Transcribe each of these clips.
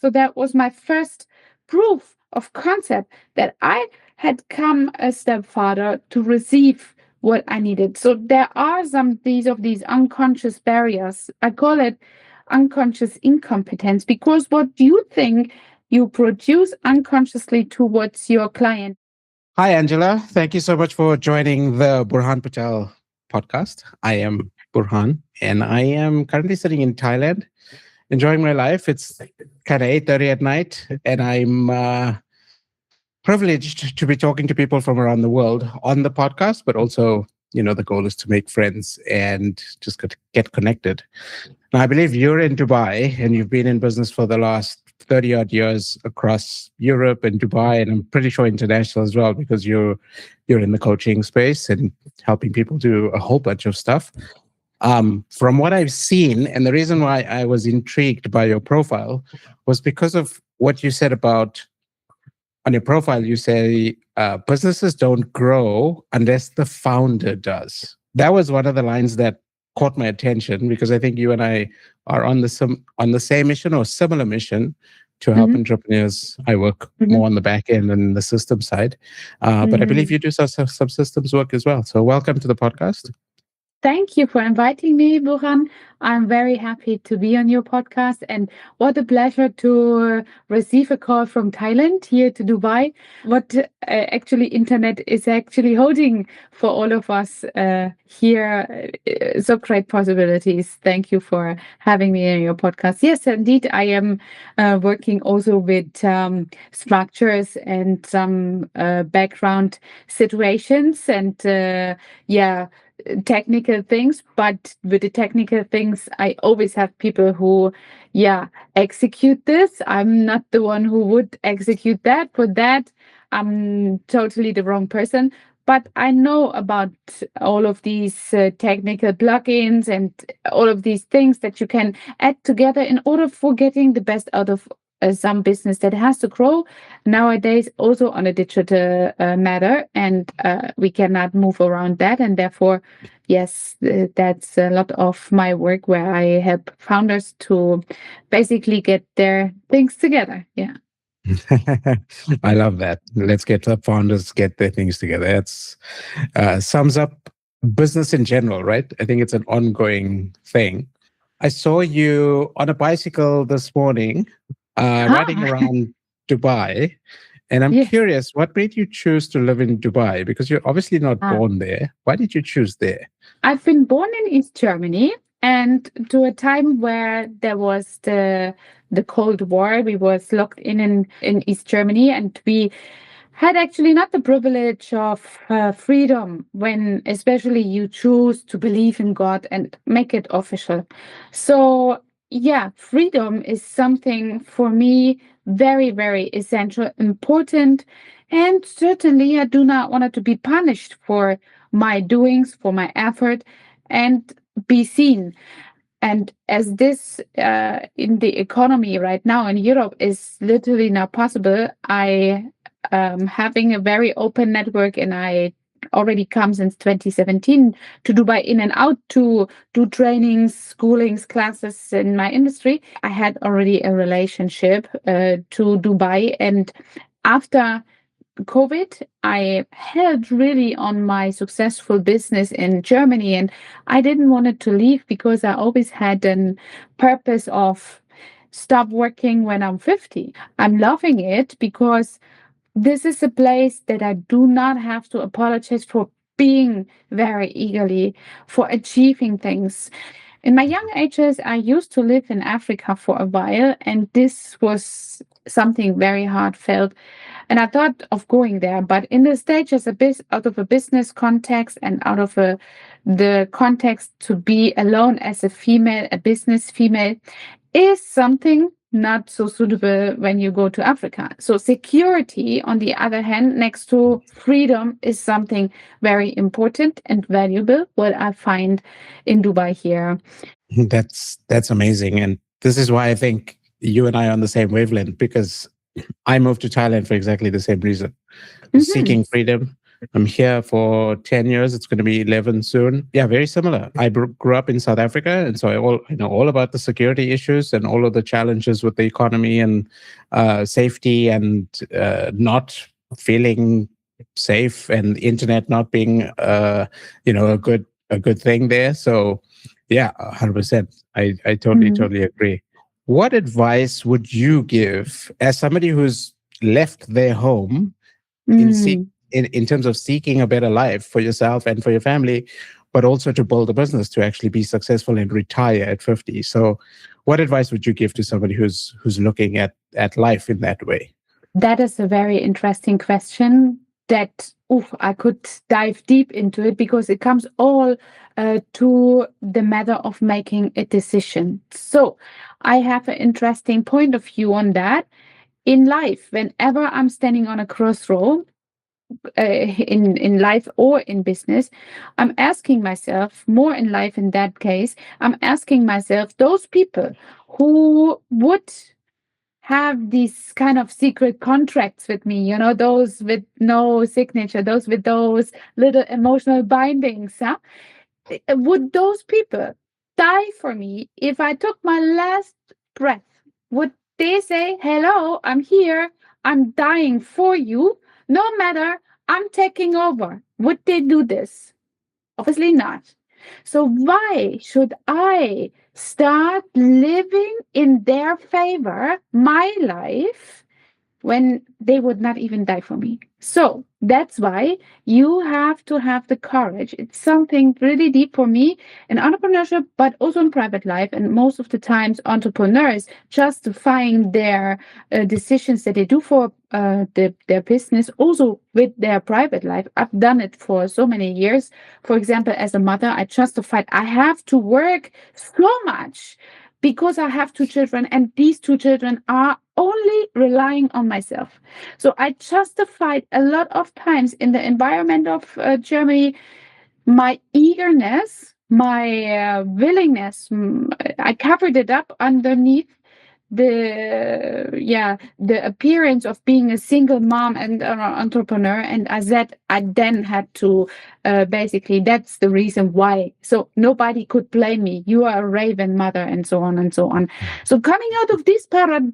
So that was my first proof of concept that I had come a step farther to receive what I needed. So there are some these unconscious barriers. I call it unconscious incompetence because what you think you produce unconsciously towards your client. Hi, Angela. Thank you so much for joining the Burhaan Pattel podcast. I am Burhaan, and I am currently sitting in Thailand, enjoying my life. It's kind of 8:30 at night, and I'm privileged to be talking to people from around the world on the podcast, but also, the goal is to make friends and just get connected. Now, I believe you're in Dubai and you've been in business for the last 30 odd years across Europe and Dubai, and I'm pretty sure international as well, because you're in the coaching space and helping people do a whole bunch of stuff. From what I've seen, and the reason why I was intrigued by your profile was because of what you said about on your profile. You say businesses don't grow unless the founder does. That was one of the lines that caught my attention, because I think you and I are on the same mission or similar mission to help Mhm, entrepreneurs. I work mhm, more on the back end than the system side, but I believe mhm. you do some systems work as well. So welcome to the podcast. Thank you for inviting me, Burhan. I'm very happy to be on your podcast, and what a pleasure to receive a call from Thailand here to Dubai. What actually internet is actually holding for all of us here. So great possibilities. Thank you for having me on your podcast. Yes, indeed, I am working also with structures and some background situations, and yeah, technical things, but with the technical things I always have people who execute this. I'm not the one who would execute that. For that I'm totally the wrong person, but I know about all of these technical plugins and all of these things that you can add together in order for getting the best out of some business that has to grow nowadays also on a digital matter, and we cannot move around that, and therefore yes, that's a lot of my work where I help founders to basically get their things together. Yeah. I love that. Let's get the founders get their things together. It's sums up business in general, right? I think it's an ongoing thing. I saw you on a bicycle this morning, riding Ah, around Dubai, and I'm yes. curious, what made you choose to live in Dubai? Because you're obviously not Ah. born there. Why did you choose there? I've been born in East Germany, and to a time where there was the Cold War, we was locked in East Germany, and we had actually not the privilege of freedom when especially you choose to believe in God and make it official. So yeah, freedom is something for me very, very essential, important, and certainly I do not want it to be punished for my doings, for my effort, and be seen. And as this in the economy right now in Europe is literally not possible, I having a very open network, and I already come since 2017 to Dubai in and out to do trainings, schoolings, classes in my industry. I had already a relationship to Dubai, and after COVID, I held really on my successful business in Germany, and I didn't want it to leave because I always had an purpose of stop working when I'm 50. I'm loving it because this is a place that I do not have to apologize for being very eagerly, for achieving things. In my young ages, I used to live in Africa for a while, and this was something very heartfelt. And I thought of going there, but in the stage as a out of a business context and out of the context to be alone as a female, a business female, is something not so suitable when you go to Africa. So security, on the other hand, next to freedom, is something very important and valuable. What I find in Dubai here. That's amazing. And this is why I think you and I are on the same wavelength, because I moved to Thailand for exactly the same reason, Mhm. seeking freedom. I'm here for 10 years. It's going to be 11 soon. Yeah, very similar. I grew up in South Africa. And so I know all about the security issues and all of the challenges with the economy and safety and not feeling safe and internet not being, a good thing there. So yeah, 100%. I Mm, totally agree. What advice would you give as somebody who's left their home in seek mm. in terms of seeking a better life for yourself and for your family, but also to build a business to actually be successful and retire at 50? So what advice would you give to somebody who's looking at life in that way? That is a very interesting question that I could dive deep into it because it comes all to the matter of making a decision. So I have an interesting point of view on that. In life, whenever I'm standing on a crossroad, in life or in business, I'm asking myself, more in life in that case, I'm asking myself, those people who would have these kind of secret contracts with me, those with no signature, those with those little emotional bindings, huh? Would those people die for me if I took my last breath? Would they say, "Hello, I'm here, I'm dying for you, no matter, I'm taking over"? Would they do this? Obviously not. So, why should I start living in their favor, my life, when they would not even die for me? So that's why you have to have the courage. It's something really deep for me in entrepreneurship, but also in private life. And most of the times, entrepreneurs justifying their decisions that they do for their business, also with their private life. I've done it for so many years. For example, as a mother, I justified I have to work so much because I have two children, and these two children are only relying on myself. So I justified a lot of times in the environment of Germany my eagerness, my willingness. I covered it up underneath the appearance of being a single mom and an entrepreneur, and I said I then had to basically, that's the reason why, so nobody could blame me, you are a raven mother, and so on and so on. So coming out of this paradigm,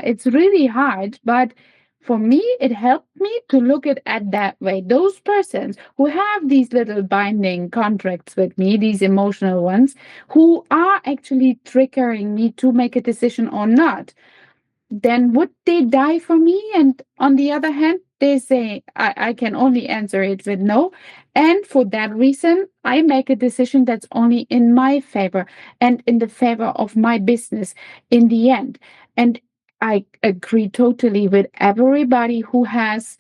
it's really hard, but for me it helped me to look at that way. Those persons who have these little binding contracts with me, these emotional ones, who are actually triggering me to make a decision or not, then would they die for me? And on the other hand, they say I can only answer it with no. And for that reason, I make a decision that's only in my favor and in the favor of my business in the end. And I agree totally with everybody who has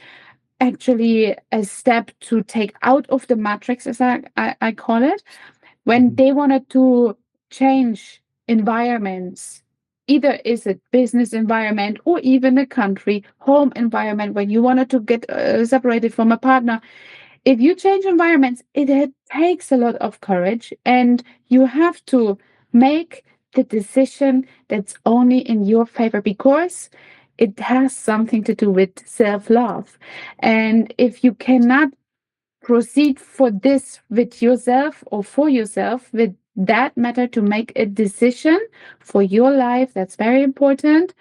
actually a step to take out of the matrix, as I call it, when Mhm. they wanted to change environments, either is it business environment or even a country home environment, when you wanted to get separated from a partner. If you change environments, it takes a lot of courage, and you have to make the decision that's only in your favor, because it has something to do with self-love. And if you cannot proceed for this with yourself or for yourself, with that matter, to make a decision for your life that's very important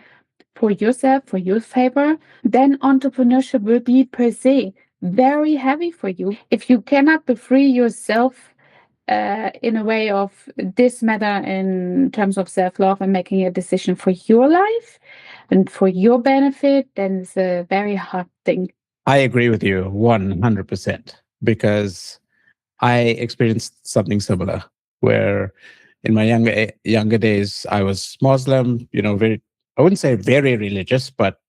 for yourself, for your favor, then entrepreneurship will be per se very heavy for you if you cannot be free yourself in a way of this matter in terms of self-love and making a decision for your life and for your benefit. Then it's a very hard thing. I agree with you 100% because I experienced something similar where in my younger days I was Muslim, very, I wouldn't say very religious, but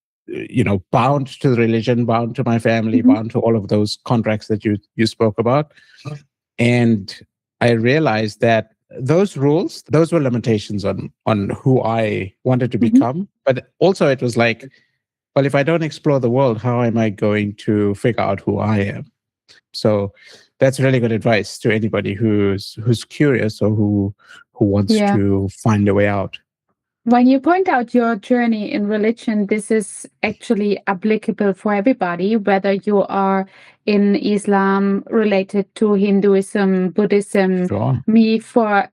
bound to the religion, bound to my family, Mhm. bound to all of those contracts that you spoke about. And I realized that those rules, those were limitations on who I wanted to Mhm. become. But also it was like, well, if I don't explore the world, how am I going to figure out who I am? So that's really good advice to anybody who's curious or who wants Yeah. to find a way out. When you point out your journey in religion, this is actually applicable for everybody, whether you are in Islam related to Hinduism, Buddhism. Sure.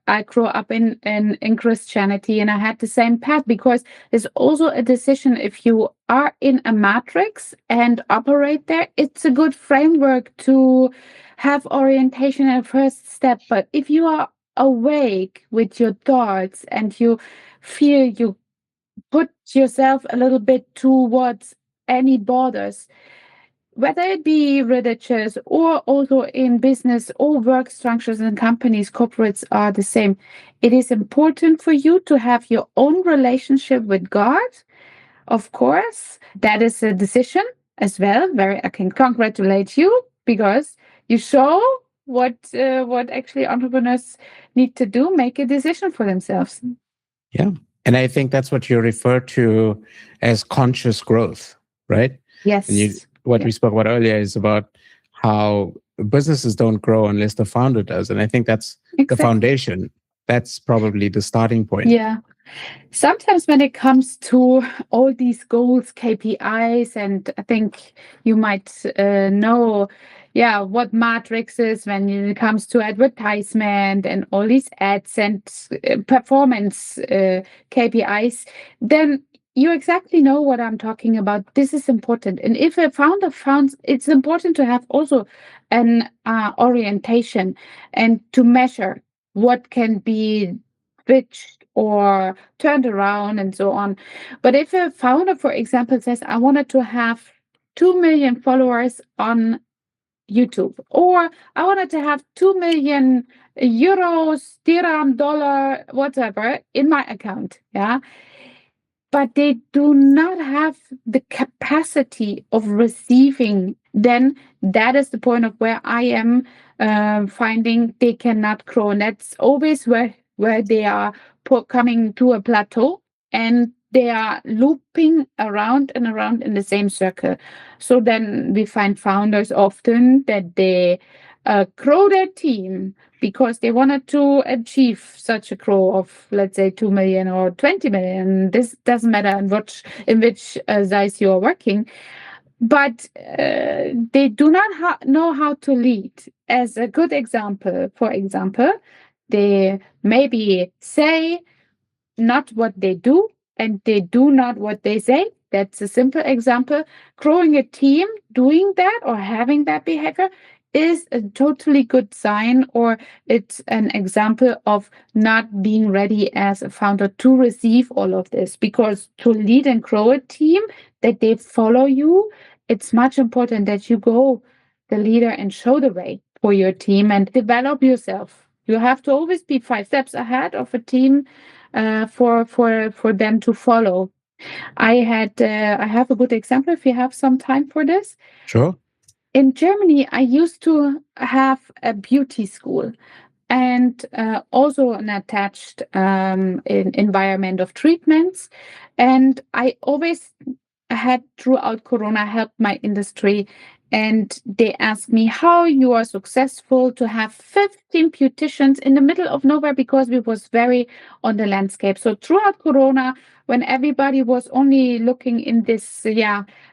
I grew up in Christianity and I had the same path because it's also a decision if you are in a matrix and operate there, it's a good framework to have orientation and first step. But if you are awake with your thoughts and you feel you put yourself a little bit towards any borders, whether it be religious or also in business or work structures and companies, corporates are the same. It is important for you to have your own relationship with God. Of course, that is a decision as well. Very, I can congratulate you because you show what actually entrepreneurs need to do, make a decision for themselves. Yeah. And I think that's what you refer to as conscious growth, right? And Yes. what Yeah. we spoke about earlier is about how businesses don't grow unless the founder does. And I think that's the Exactly. foundation. That's probably the starting point. Yeah. Sometimes when it comes to all these goals, KPIs, and I think you might know, yeah, what matrix is when it comes to advertisement and all these ads and performance KPIs, then you exactly know what I'm talking about. This is important. And if a founder founds, it's important to have also an orientation and to measure what can be switched or turned around and so on. But if a founder, for example, says, I wanted to have 2 million followers on YouTube, or I wanted to have 2 million euros, dirham, dollar, whatever in my account, yeah, but they do not have the capacity of receiving, then that is the point of where I am finding they cannot grow. And that's always where they are coming to a plateau and they are looping around and around in the same circle. So then we find founders often that they grow their team because they wanted to achieve such a growth of, let's say, 2 million or 20 million. This doesn't matter in which size you are working, but they do not know how to lead. As a good example, for example, they maybe say not what they do and they do not what they say. That's a simple example. Growing a team, doing that or having that behavior is a totally good sign, or it's an example of not being ready as a founder to receive all of this. Because to lead and grow a team, that they follow you, it's much important that you go the leader and show the way for your team and develop yourself. You have to always be 5 steps ahead of a team for them to follow. I have a good example if you have some time for this. Sure. In Germany, I used to have a beauty school and also an attached environment of treatments. And I always had throughout Corona helped my industry. And they asked me how you are successful to have 15 beauticians in the middle of nowhere because we was very on the landscape. So throughout Corona, when everybody was only looking in this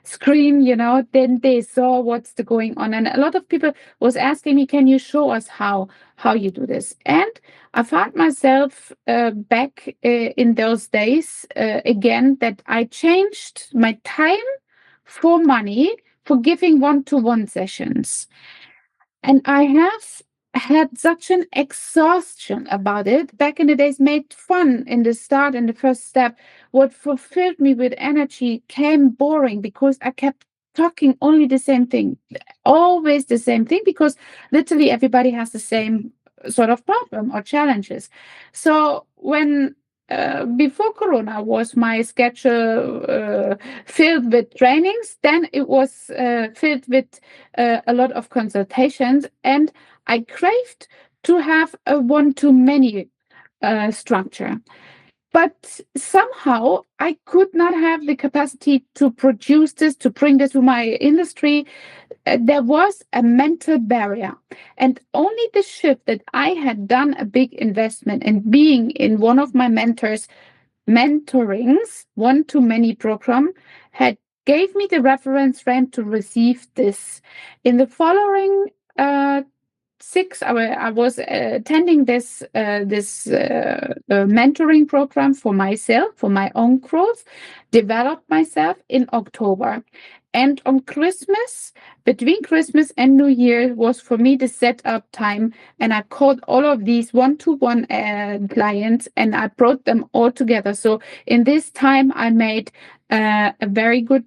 screen, then they saw what's going on. And a lot of people was asking me, can you show us how you do this? And I found myself back in those days again that I changed my time for money for giving one-to-one sessions. And I have had such an exhaustion about it. Back in the days, made fun in the start and the first step. What fulfilled me with energy came boring because I kept talking only the same thing, always the same thing, because literally everybody has the same sort of problem or challenges. So when before Corona was my schedule filled with trainings, then it was filled with a lot of consultations, and I craved to have a one-to-many structure. But somehow I could not have the capacity to produce this, to bring this to my industry. There was a mental barrier. And only the shift that I had done a big investment and being in one of my mentors mentorings, one-to-many program, had gave me the reference frame to receive this. In the following uh, I was attending this mentoring program for myself, for my own growth, developed myself in October. And on Christmas, between Christmas and New Year, was for me the setup time. And I called all of these one-to-one clients and I brought them all together. So in this time, I made a very good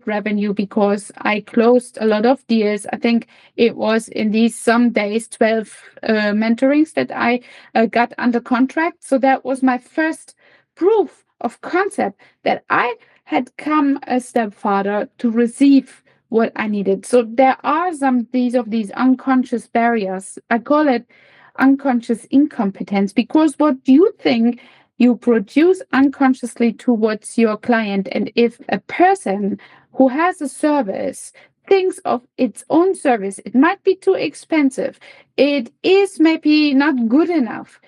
revenue because I closed a lot of deals. I think it was in these some days 12 mentorings that I got under contract. So that was my first proof of concept that I had come a step farther to receive what I needed. So there are some these unconscious barriers. I call it unconscious incompetence because what you think you produce unconsciously towards your client. And if a person who has a service thinks of its own service, it might be too expensive, it is maybe not good enough.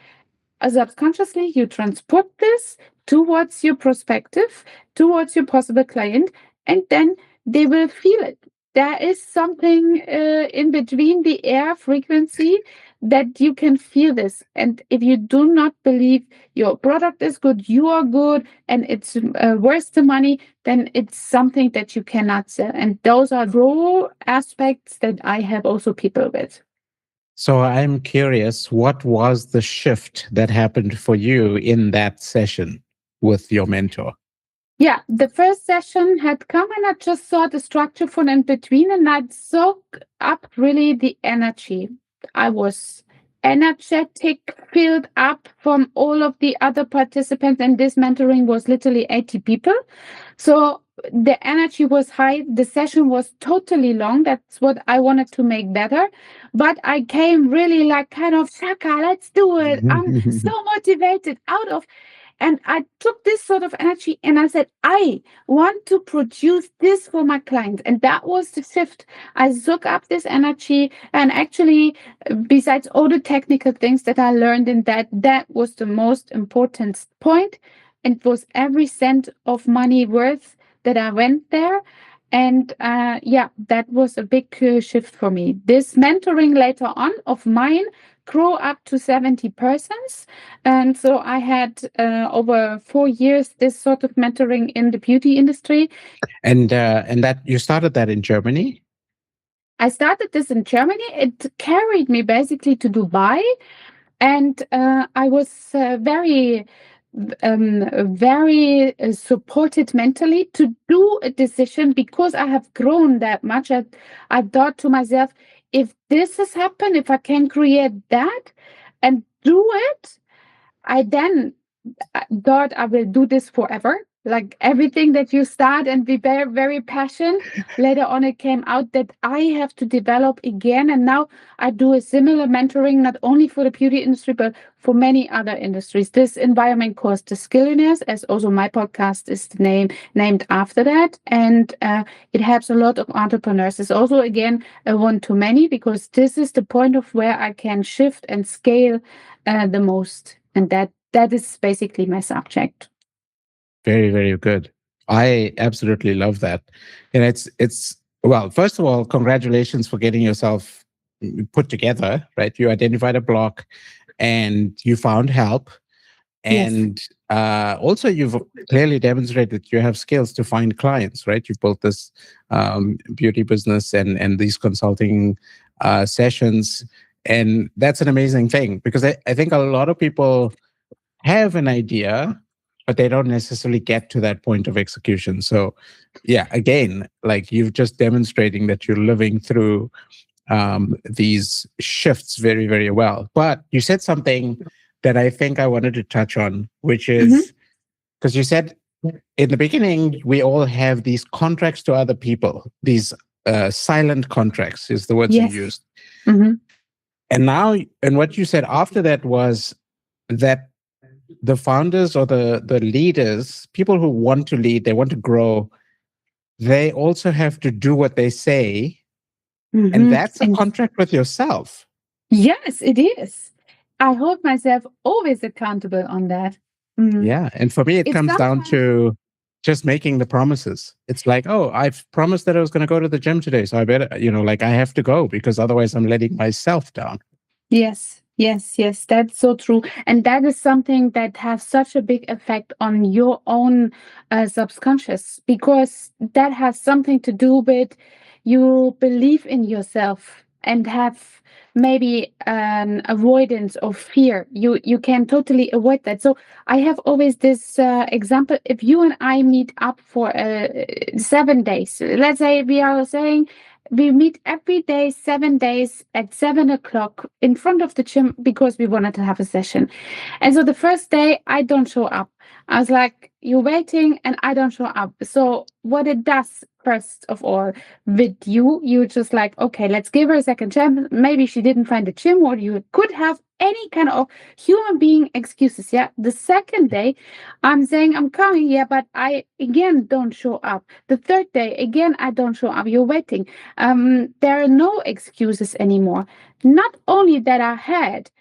Subconsciously, you transport this towards your prospective, towards your possible client, and then they will feel it. There is something in between the air frequency that you can feel this. And if you do not believe your product is good, you are good, and it's worth the money, then it's something that you cannot sell. And those are raw aspects that I have also people with. So I'm curious, what was the shift that happened for you in that session with your mentor? Yeah, the first session had come and I just saw the structure from in between and I'd soak up really the energy. I was energetic, filled up from all of the other participants, and this mentoring was literally 80 people. So the energy was high. The session was totally long. That's what I wanted to make better. But I came really like kind of, Shaka, let's do it. I'm so motivated out of and I took this sort of energy and I said, I want to produce this for my clients. And that was the shift. I took up this energy. And actually, besides all the technical things that I learned in that, that was the most important point. And it was every cent of money worth that I went there. And yeah, that was a big shift for me. This mentoring later on of mine grew up to 70 persons. And so I had over 4 years this sort of mentoring in the beauty industry. And that you started that in Germany? I started this in Germany. It carried me basically to Dubai. And I was very supported mentally to do a decision because I have grown that much. I thought to myself, if this has happened, if I can create that and do it, I then thought I will do this forever. Like everything that you start and be very, very passionate, later on it came out that I have to develop again. And now I do a similar mentoring, not only for the beauty industry, but for many other industries. This environment calls the Skillionaires, as also my podcast is the named after that. And it helps a lot of entrepreneurs. It's also, again, a one-to-many because this is the point of where I can shift and scale the most. And that is basically my subject. Very, very good. I absolutely love that. And it's well, first of all, congratulations for getting yourself put together, right? You identified a block and you found help. Yes. And also, you've clearly demonstrated that you have skills to find clients, right? You've built this beauty business and these consulting sessions. And that's an amazing thing because I think a lot of people have an idea, but they don't necessarily get to that point of execution. So, yeah, again, like you've just demonstrating that you're living through these shifts very, very well. But you said something that I think I wanted to touch on, which is because you said in the beginning, we all have these contracts to other people, these silent contracts is the words you Yes. used. Mm-hmm. And now, and what you said after that was that the founders or the leaders, people who want to lead, they want to grow, they also have to do what they say. And that's a And contract with yourself. yes, it is. I hold myself always accountable on that. Mm. Yeah. And for me, it It's comes down sometimes. to just making the promises. It's like, oh, I've promised that I was going to go to the gym today. So I better, like I have to go because otherwise I'm letting myself down. Yes, yes, yes, that's so true. And that is something that has such a big effect on your own subconscious, because that has something to do with you believe in yourself and have maybe an avoidance of fear. You can totally avoid that. So I have always this example. If you and I meet up for 7 days, let's say we are saying we meet every day, 7 days at 7 o'clock in front of the gym because we wanted to have a session. And so the first day, I don't show up. I was like, you're waiting, and I don't show up. So, what it does, first of all, with you just like, okay, let's give her a second chance. Maybe she didn't find the gym, or you could have any kind of human being excuses. Yeah. The second day, I'm saying I'm coming, yeah, but I again don't show up. The third day, again, I don't show up. You're waiting. There are no excuses anymore. Not only that I had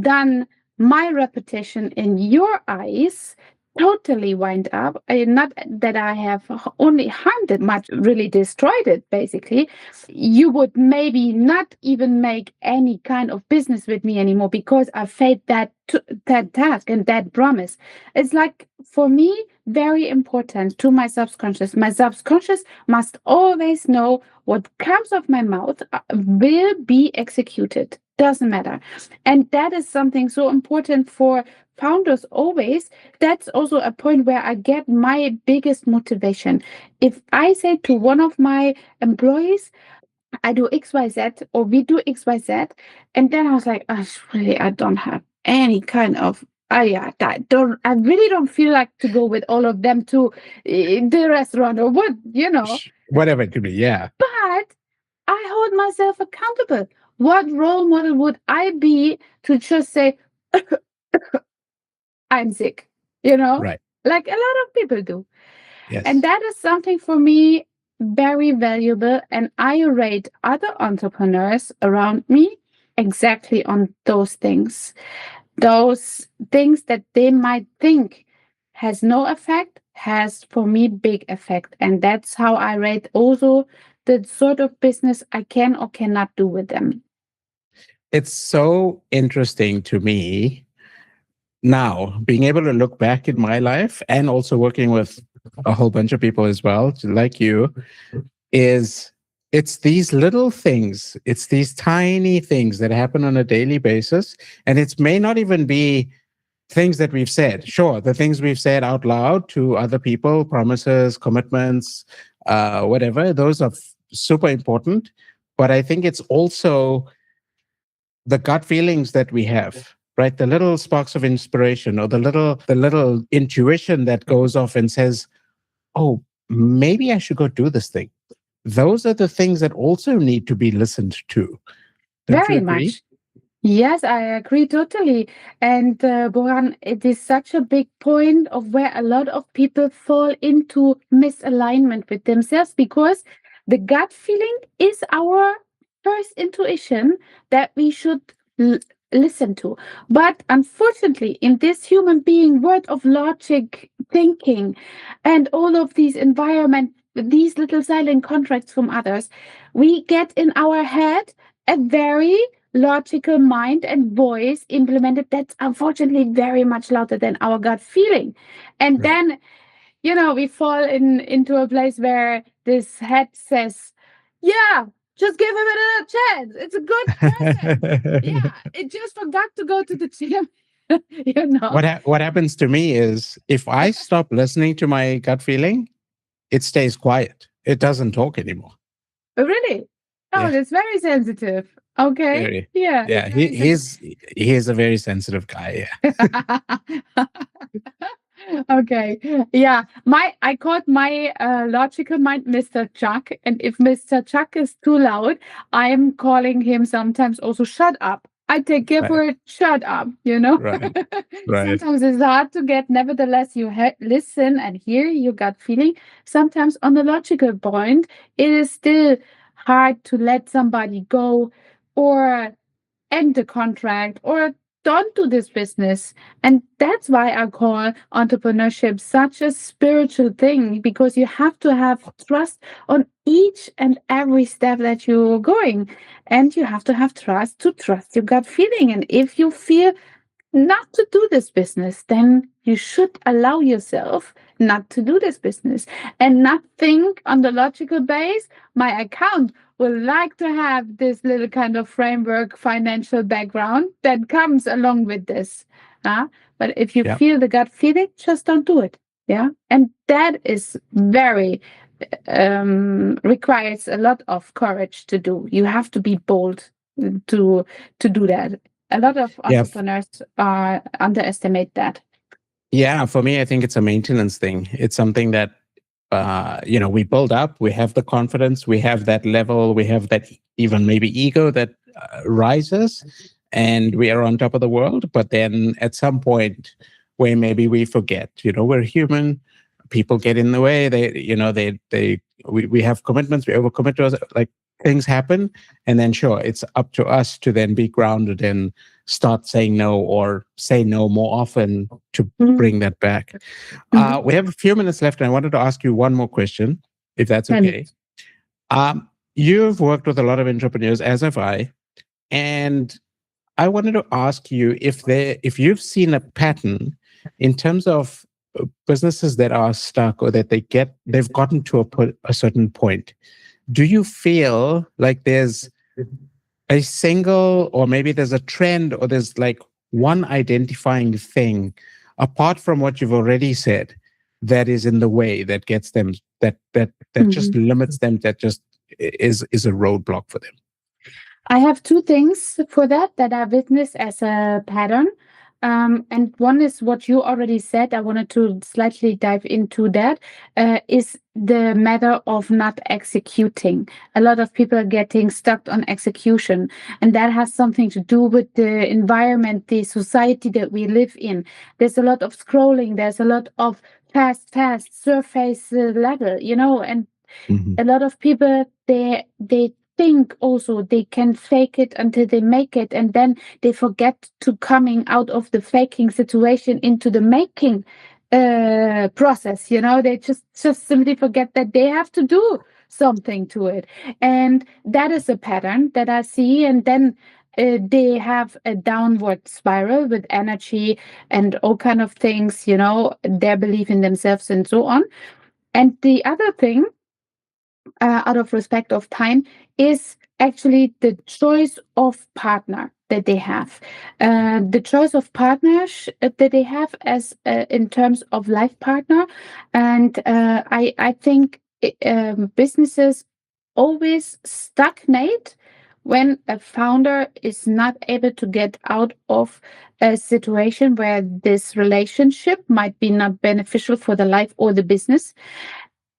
done my reputation in your eyes totally wind up. Not that I have only harmed it much, really destroyed it, basically. You would maybe not even make any kind of business with me anymore because I failed that task and that promise. It's like, for me, very important to my subconscious. My subconscious must always know what comes off my mouth will be executed. Doesn't matter. And that is something so important for founders always. That's also a point where I get my biggest motivation. If I say to one of my employees, I do XYZ, or we do XYZ, and then I was like, oh, really, I don't have any kind of. Yeah, I really don't feel like to go with all of them to the restaurant or what. Whatever it could be. Yeah. But I hold myself accountable. What role model would I be to just say, I'm sick, you know, Right. like a lot of people do? And Yes. that is something for me very valuable. And I rate other entrepreneurs around me exactly on those things that they might think has no effect, has for me big effect. And that's how I rate also the sort of business I can or cannot do with them. It's so interesting to me now being able to look back in my life and also working with a whole bunch of people as well, like you, is it's these little things, it's these tiny things that happen on a daily basis. And it may not even be things that we've said. Sure, the things we've said out loud to other people, promises, commitments, whatever, those are super important. But I think it's also the gut feelings that we have, right? The little sparks of inspiration, or the little intuition that goes off and says, oh, maybe I should go do this thing. Those are the things that also need to be listened to. Don't you Very agree? much. Yes, I agree totally. And Boran, it is such a big point of where a lot of people fall into misalignment with themselves, because the gut feeling is our first intuition that we should l- listen to. But unfortunately, in this human being world of logic thinking and all of these environment, these little silent contracts from others, we get in our head a very logical mind and voice implemented that's unfortunately very much louder than our gut feeling. And Right. then, we fall into a place where this head says, yeah, just give him another chance. It's a good person. Yeah, it just forgot to go to the gym. you know. What happens to me is if I stop listening to my gut feeling, it stays quiet. It doesn't talk anymore. Really? Oh, Yeah, that's very sensitive. Okay. very. Yeah, Yeah, it's very sensitive. he's a very sensitive guy. Okay. Yeah. I called my logical mind Mr. Chuck. And if Mr. Chuck is too loud, I'm calling him sometimes also shut up. I take care Right, for it, shut up. right, right. Sometimes it's hard to get, nevertheless, you listen and hear your gut feeling. Sometimes on the logical point, it is still hard to let somebody go or end the contract or don't do this business. And that's why I call entrepreneurship such a spiritual thing, because you have to have trust on each and every step that you're going. And you have to have trust to trust your gut feeling. And if you feel not to do this business, then you should allow yourself not to do this business and not think on the logical base. My account will like to have this little kind of framework financial background that comes along with this. But if you Yeah. feel the gut feeling, just don't do it. Yeah. And that is very requires a lot of courage to do. You have to be bold to do that. A lot of Yeah. entrepreneurs underestimate that. Yeah. For me, I think it's a maintenance thing. It's something that, we build up, we have the confidence, we have that level, we have that even maybe ego that rises, and we are on top of the world. But then at some point where maybe we forget, we're human, people get in the way, we have commitments, we overcommit to us, like things happen. And then sure, it's up to us to then be grounded and start saying no, or say no more often, to Mhm. bring that back. Mhm. We have a few minutes left, and I wanted to ask you one more question, if that's And okay. You've worked with a lot of entrepreneurs, as have I, and I wanted to ask you if you've seen a pattern in terms of businesses that are stuck, or that they've gotten to a certain point. Do you feel like there's a single, or maybe there's a trend, or there's like one identifying thing, apart from what you've already said, that is in the way, that gets them, that just Mhm. limits them, that just is a roadblock for them? I have two things for that I witness as a pattern. And one is what you already said. I wanted to slightly dive into that. Is the matter of not executing. A lot of people are getting stuck on execution, and that has something to do with the environment, the society that we live in. There's a lot of scrolling. There's a lot of fast surface level, and Mhm. a lot of people, they think also they can fake it until they make it, and then they forget to coming out of the faking situation into the making process. They just simply forget that they have to do something to it. And that is a pattern that I see. And then they have a downward spiral with energy and all kind of things, their belief in themselves and so on. And the other thing, out of respect of time, is actually the choice of partner that they have. The choice of partners that they have as in terms of life partner. And I think businesses always stagnate when a founder is not able to get out of a situation where this relationship might be not beneficial for the life or the business,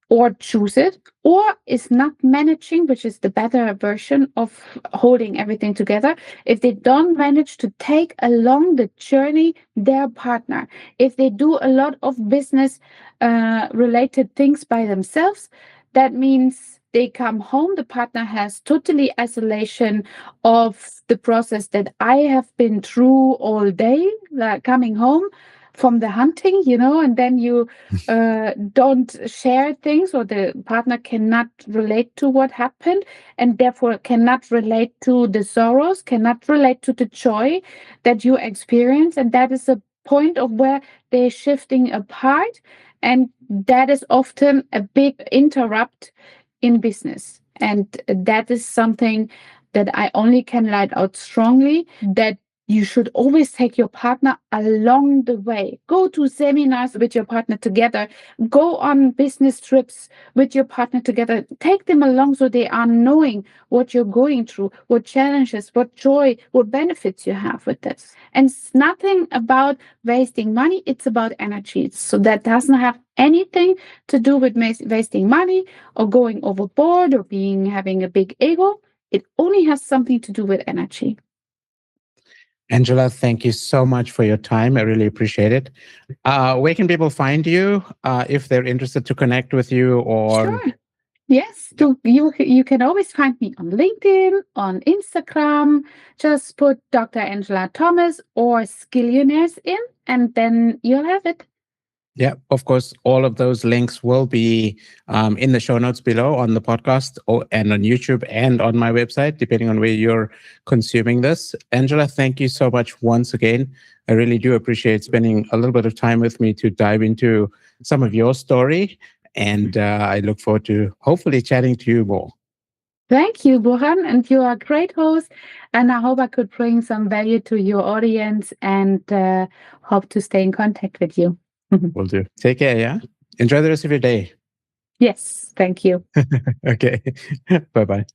or choose it, or is not managing, which is the better version of holding everything together. If they don't manage to take along the journey their partner, if they do a lot of business related things by themselves, that means they come home, the partner has totally isolation of the process that I have been through all day, like coming home from the hunting, and then you don't share things, or the partner cannot relate to what happened, and therefore cannot relate to the sorrows, cannot relate to the joy that you experience. And that is a point of where they're shifting apart. And that is often a big interrupt in business. And that is something that I only can light out strongly, that you should always take your partner along the way. Go to seminars with your partner together. Go on business trips with your partner together. Take them along so they are knowing what you're going through, what challenges, what joy, what benefits you have with this. And it's nothing about wasting money, it's about energy. So that doesn't have anything to do with wasting money or going overboard or having a big ego. It only has something to do with energy. Angela, thank you so much for your time. I really appreciate it. Where can people find you if they're interested to connect with you, or Sure. Yes, you can always find me on LinkedIn, on Instagram. Just put Dr. Angela Thomas or Skillionaires in, and then you'll have it. Yeah, of course, all of those links will be in the show notes below on the podcast and on YouTube and on my website, depending on where you're consuming this. Angela, thank you so much once again. I really do appreciate spending a little bit of time with me to dive into some of your story. And I look forward to hopefully chatting to you more. Thank you, Burhan, and you are a great host. And I hope I could bring some value to your audience and hope to stay in contact with you. Will do. Take care. Yeah. Enjoy the rest of your day. Yes, thank you. Okay. Bye bye.